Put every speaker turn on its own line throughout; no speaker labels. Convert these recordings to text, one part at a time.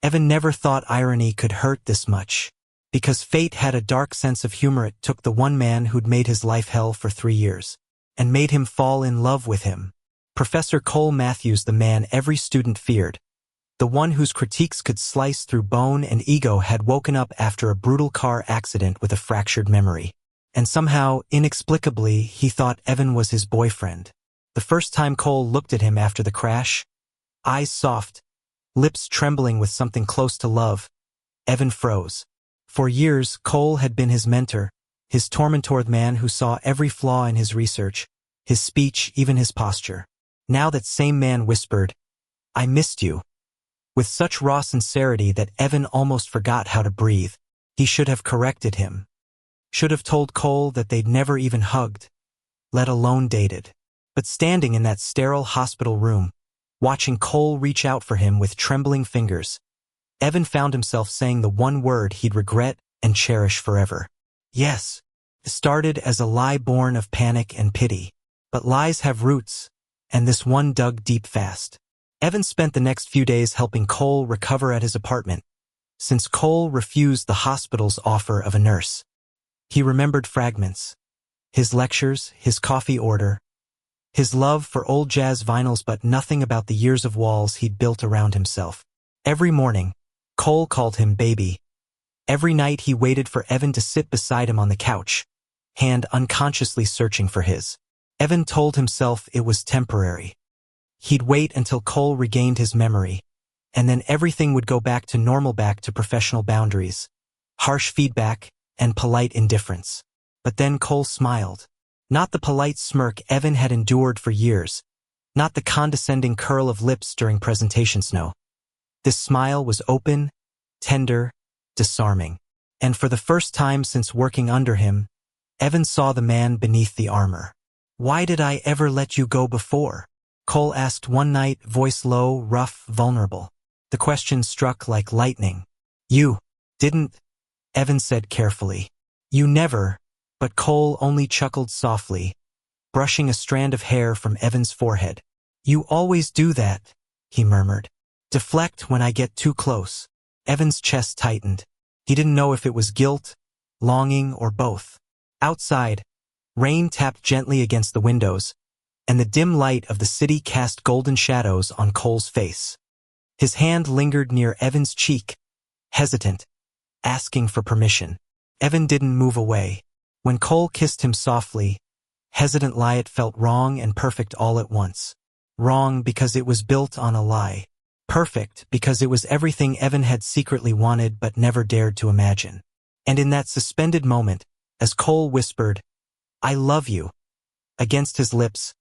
Evan never thought irony could hurt this much. Because fate had a dark sense of humor, it took the one man who'd made his life hell for 3 years, and made him fall in love with him. Professor Cole Matthews, the man every student feared, the one whose critiques could slice through bone and ego, had woken up after a brutal car accident with a fractured memory. And somehow, inexplicably, he thought Evan was his boyfriend. The first time Cole looked at him after the crash, eyes soft, lips trembling with something close to love, Evan froze. For years, Cole had been his mentor, his tormentor, the man who saw every flaw in his research, his speech, even his posture. Now that same man whispered, "I missed you," with such raw sincerity that Evan almost forgot how to breathe. He should have corrected him. Should have told Cole that they'd never even hugged, let alone dated. But standing in that sterile hospital room, watching Cole reach out for him with trembling fingers, Evan found himself saying the one word he'd regret and cherish forever. Yes. It started as a lie born of panic and pity. But lies have roots, and this one dug deep fast. Evan spent the next few days helping Cole recover at his apartment, since Cole refused the hospital's offer of a nurse. He remembered fragments. His lectures, his coffee order, his love for old jazz vinyls, but nothing about the years of walls he'd built around himself. Every morning, Cole called him baby. Every night he waited for Evan to sit beside him on the couch, hand unconsciously searching for his. Evan told himself it was temporary. He'd wait until Cole regained his memory, and then everything would go back to normal, back to professional boundaries, harsh feedback, and polite indifference. But then Cole smiled. Not the polite smirk Evan had endured for years, not the condescending curl of lips during presentations, no. This smile was open, tender, disarming. And for the first time since working under him, Evan saw the man beneath the armor. "Why did I ever let you go before?" Cole asked one night, voice low, rough, vulnerable. The question struck like lightning. "You didn't," Evan said carefully. "You never," but Cole only chuckled softly, brushing a strand of hair from Evan's forehead. "You always do that," he murmured. "Deflect when I get too close." Evan's chest tightened. He didn't know if it was guilt, longing, or both. Outside, rain tapped gently against the windows, and the dim light of the city cast golden shadows on Cole's face. His hand lingered near Evan's cheek, hesitant, asking for permission. Evan didn't move away. When Cole kissed him softly, hesitant lie, it felt wrong and perfect all at once. Wrong because it was built on a lie. Perfect because it was everything Evan had secretly wanted but never dared to imagine. And in that suspended moment, as Cole whispered, "I love you," against his lips,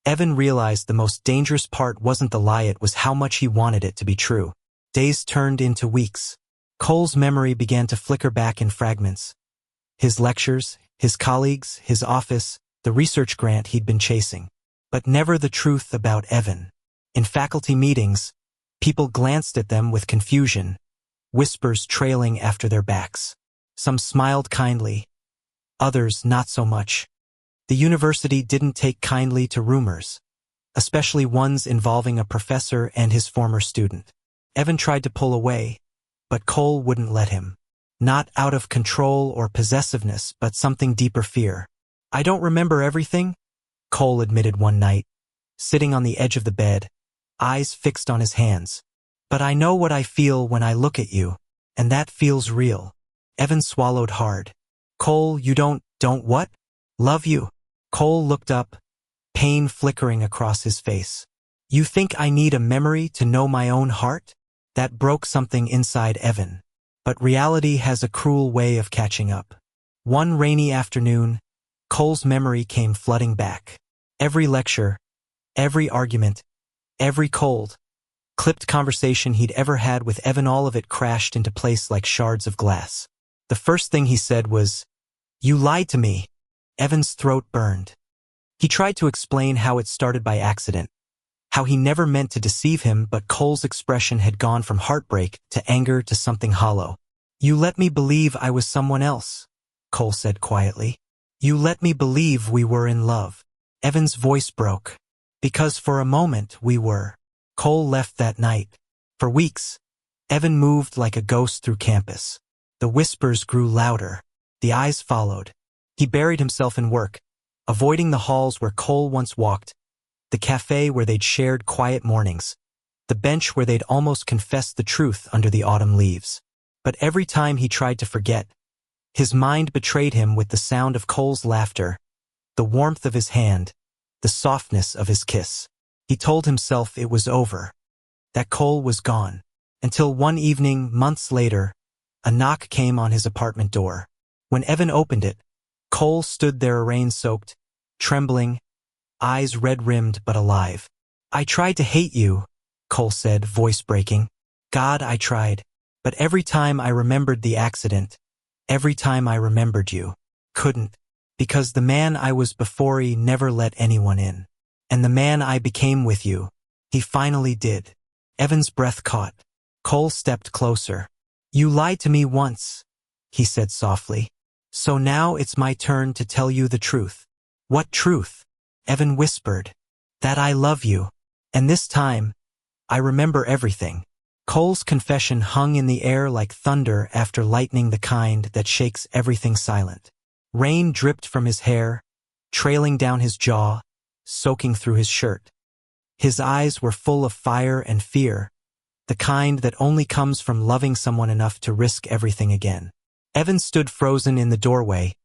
Evan realized the most dangerous part wasn't the lie, it was how much he wanted it to be true. Days turned into weeks. Cole's memory began to flicker back in fragments. His lectures, his colleagues, his office, the research grant he'd been chasing. But never the truth about Evan. In faculty meetings, people glanced at them with confusion, whispers trailing after their backs. Some smiled kindly, others not so much. The university didn't take kindly to rumors, especially ones involving a professor and his former student. Evan tried to pull away, but Cole wouldn't let him. Not out of control or possessiveness, but something deeper, fear. "I don't remember everything," Cole admitted one night, sitting on the edge of the bed, eyes fixed on his hands. "But I know what I feel when I look at you, and that feels real." Evan swallowed hard. "Cole, you don't what?" "Love you." Cole looked up, pain flickering across his face. "You think I need a memory to know my own heart?" That broke something inside Evan. But reality has a cruel way of catching up. One rainy afternoon, Cole's memory came flooding back. Every lecture, every argument, every cold, clipped conversation he'd ever had with Evan, all of it crashed into place like shards of glass. The first thing he said was, "You lied to me." Evan's throat burned. He tried to explain how it started by accident, how he never meant to deceive him, but Cole's expression had gone from heartbreak to anger to something hollow. "You let me believe I was someone else," Cole said quietly. "You let me believe we were in love." Evan's voice broke. "Because for a moment we were." Cole left that night. For weeks, Evan moved like a ghost through campus. The whispers grew louder. The eyes followed. He buried himself in work, avoiding the halls where Cole once walked, the cafe where they'd shared quiet mornings, the bench where they'd almost confessed the truth under the autumn leaves. But every time he tried to forget, his mind betrayed him with the sound of Cole's laughter, the warmth of his hand, the softness of his kiss. He told himself it was over, that Cole was gone. Until one evening, months later, a knock came on his apartment door. When Evan opened it, Cole stood there rain-soaked, trembling, eyes red-rimmed but alive. "I tried to hate you," Cole said, voice breaking. "God, I tried. But every time I remembered the accident, every time I remembered you, couldn't. Because the man I was before he never let anyone in. And the man I became with you, he finally did." Evan's breath caught. Cole stepped closer. "You lied to me once," he said softly. "So now it's my turn to tell you the truth." "What truth?" Evan whispered. "That I love you. And this time, I remember everything." Cole's confession hung in the air like thunder after lightning, the kind that shakes everything silent. Rain dripped from his hair, trailing down his jaw, soaking through his shirt. His eyes were full of fire and fear, the kind that only comes from loving someone enough to risk everything again. Evan stood frozen in the doorway,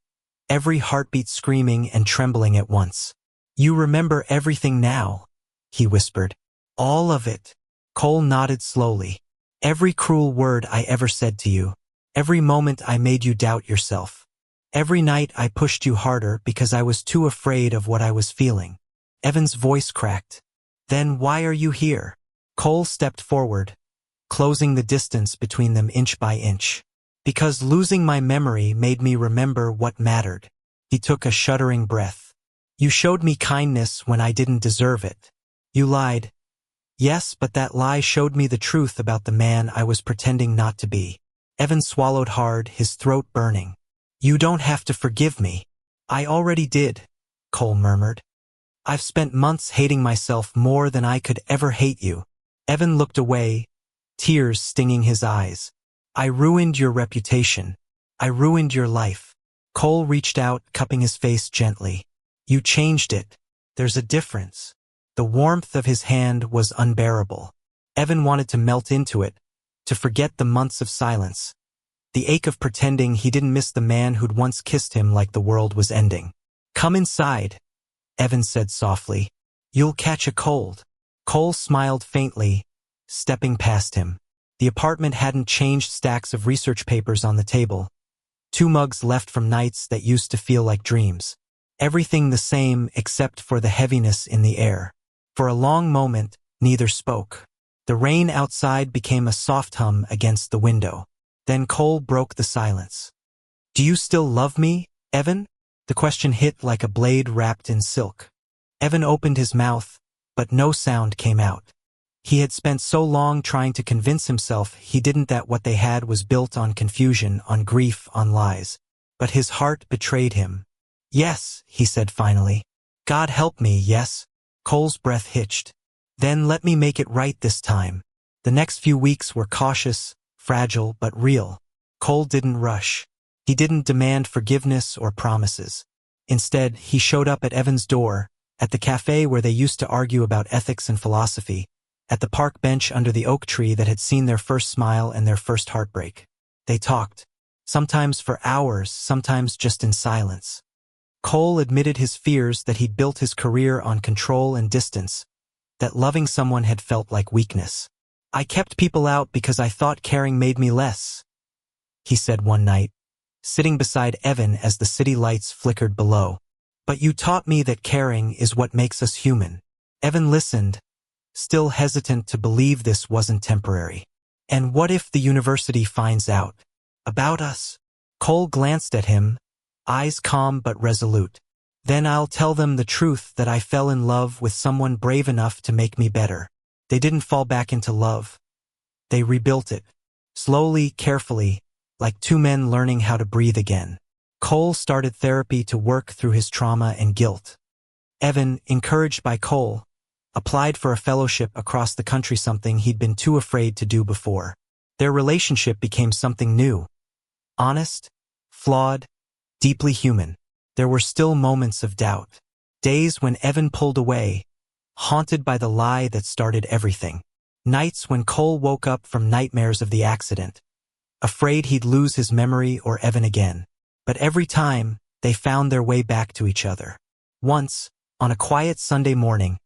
every heartbeat screaming and trembling at once. "You remember everything now," he whispered. "All of it." Cole nodded slowly. "Every cruel word I ever said to you. Every moment I made you doubt yourself. Every night I pushed you harder because I was too afraid of what I was feeling." Evan's voice cracked. "Then why are you here?" Cole stepped forward, closing the distance between them inch by inch. "Because losing my memory made me remember what mattered." He took a shuddering breath. "You showed me kindness when I didn't deserve it. You lied. Yes, but that lie showed me the truth about the man I was pretending not to be." Evan swallowed hard, his throat burning. "You don't have to forgive me." "I already did," Cole murmured. "I've spent months hating myself more than I could ever hate you." Evan looked away, tears stinging his eyes. "I ruined your reputation. I ruined your life." Cole reached out, cupping his face gently. "You changed it. There's a difference." The warmth of his hand was unbearable. Evan wanted to melt into it, to forget the months of silence, the ache of pretending he didn't miss the man who'd once kissed him like the world was ending. "Come inside," Evan said softly. "You'll catch a cold." Cole smiled faintly, stepping past him. The apartment hadn't changed, stacks of research papers on the table, 2 mugs left from nights that used to feel like dreams. Everything the same except for the heaviness in the air. For a long moment, neither spoke. The rain outside became a soft hum against the window. Then Cole broke the silence. "Do you still love me, Evan?" The question hit like a blade wrapped in silk. Evan opened his mouth, but no sound came out. He had spent so long trying to convince himself he didn't, that what they had was built on confusion, on grief, on lies. But his heart betrayed him. "Yes," he said finally. "God help me, yes." Cole's breath hitched. "Then let me make it right this time." The next few weeks were cautious, fragile, but real. Cole didn't rush. He didn't demand forgiveness or promises. Instead, he showed up at Evan's door, at the cafe where they used to argue about ethics and philosophy, at the park bench under the oak tree that had seen their first smile and their first heartbreak. They talked, sometimes for hours, sometimes just in silence. Cole admitted his fears that he'd built his career on control and distance, that loving someone had felt like weakness. "I kept people out because I thought caring made me less," he said one night, sitting beside Evan as the city lights flickered below. "But you taught me that caring is what makes us human." Evan listened, still hesitant to believe this wasn't temporary. "And what if the university finds out about us?" Cole glanced at him, eyes calm but resolute. "Then I'll tell them the truth, that I fell in love with someone brave enough to make me better." They didn't fall back into love. They rebuilt it, slowly, carefully, like 2 men learning how to breathe again. Cole started therapy to work through his trauma and guilt. Evan, encouraged by Cole, applied for a fellowship across the country, something he'd been too afraid to do before. Their relationship became something new. Honest, flawed, deeply human. There were still moments of doubt. Days when Evan pulled away, haunted by the lie that started everything. Nights when Cole woke up from nightmares of the accident, afraid he'd lose his memory or Evan again. But every time, they found their way back to each other. Once, on a quiet Sunday morning,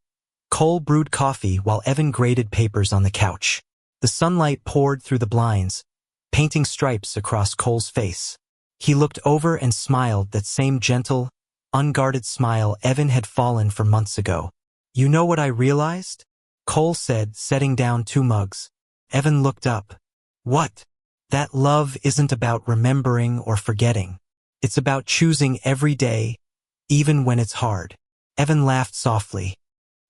Cole brewed coffee while Evan graded papers on the couch. The sunlight poured through the blinds, painting stripes across Cole's face. He looked over and smiled, that same gentle, unguarded smile Evan had fallen for months ago. "You know what I realized?" Cole said, setting down 2 mugs. Evan looked up. "What?" "That love isn't about remembering or forgetting. It's about choosing every day, even when it's hard." Evan laughed softly.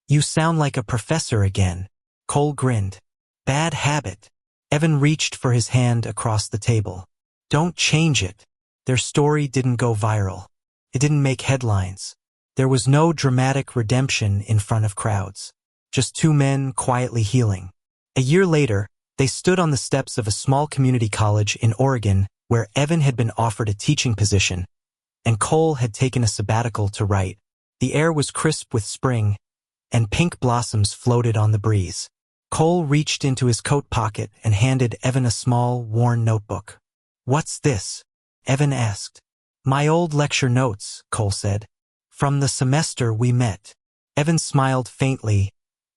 "You sound like a professor again." Cole grinned. "Bad habit." Evan reached for his hand across the table. "Don't change it." Their story didn't go viral. It didn't make headlines. There was no dramatic redemption in front of crowds. Just 2 men quietly healing. A year later, they stood on the steps of a small community college in Oregon where Evan had been offered a teaching position, and Cole had taken a sabbatical to write. The air was crisp with spring, and pink blossoms floated on the breeze. Cole reached into his coat pocket and handed Evan a small, worn notebook. "What's this?" Evan asked. "My old lecture notes," Cole said. "From the semester we met." Evan smiled faintly,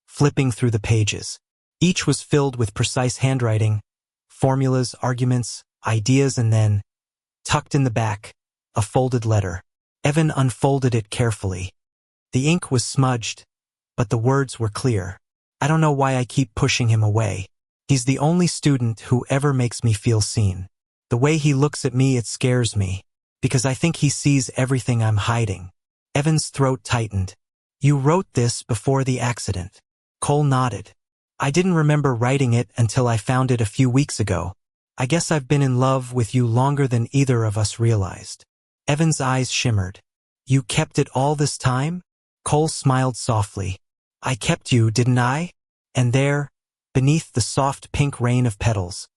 flipping through the pages. Each was filled with precise handwriting, formulas, arguments, ideas, and then, tucked in the back, a folded letter. Evan unfolded it carefully. The ink was smudged, but the words were clear. "I don't know why I keep pushing him away. He's the only student who ever makes me feel seen. The way he looks at me, it scares me, because I think he sees everything I'm hiding." Evan's throat tightened. "You wrote this before the accident?" Cole nodded. "I didn't remember writing it until I found it a few weeks ago. I guess I've been in love with you longer than either of us realized." Evan's eyes shimmered. "You kept it all this time?" Cole smiled softly. "I kept you, didn't I?" And there, beneath the soft pink rain of petals,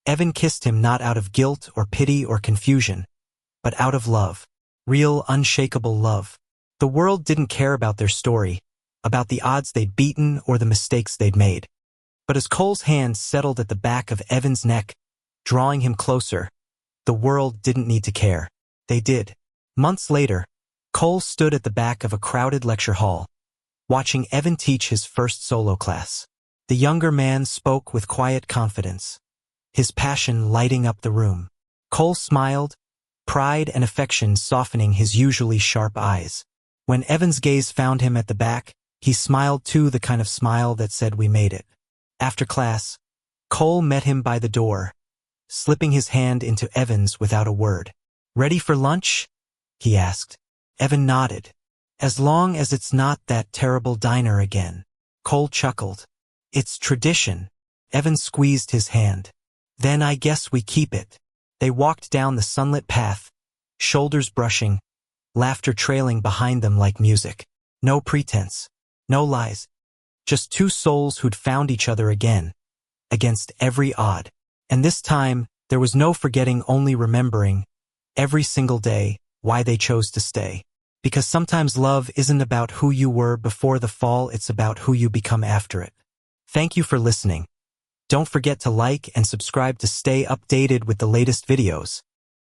Evan kissed him, not out of guilt or pity or confusion, but out of love. Real, unshakable love. The world didn't care about their story, about the odds they'd beaten or the mistakes they'd made. But as Cole's hand settled at the back of Evan's neck, drawing him closer, the world didn't need to care. They did. Months later, Cole stood at the back of a crowded lecture hall, watching Evan teach his first solo class. The younger man spoke with quiet confidence, his passion lighting up the room. Cole smiled, pride and affection softening his usually sharp eyes. When Evan's gaze found him at the back, he smiled too, the kind of smile that said, "We made it." After class, Cole met him by the door, slipping his hand into Evan's without a word. "Ready for lunch?" he asked. Evan nodded. "As long as it's not that terrible diner again." Cole chuckled. "It's tradition." Evan squeezed his hand. "Then I guess we keep it." They walked down the sunlit path, shoulders brushing, laughter trailing behind them like music. No pretense, no lies. Just 2 souls who'd found each other again, against every odd. And this time, there was no forgetting, only remembering, every single day, why they chose to stay. Because sometimes love isn't about who you were before the fall, it's about who you become after it. Thank you for listening. Don't forget to like and subscribe to stay updated with the latest videos.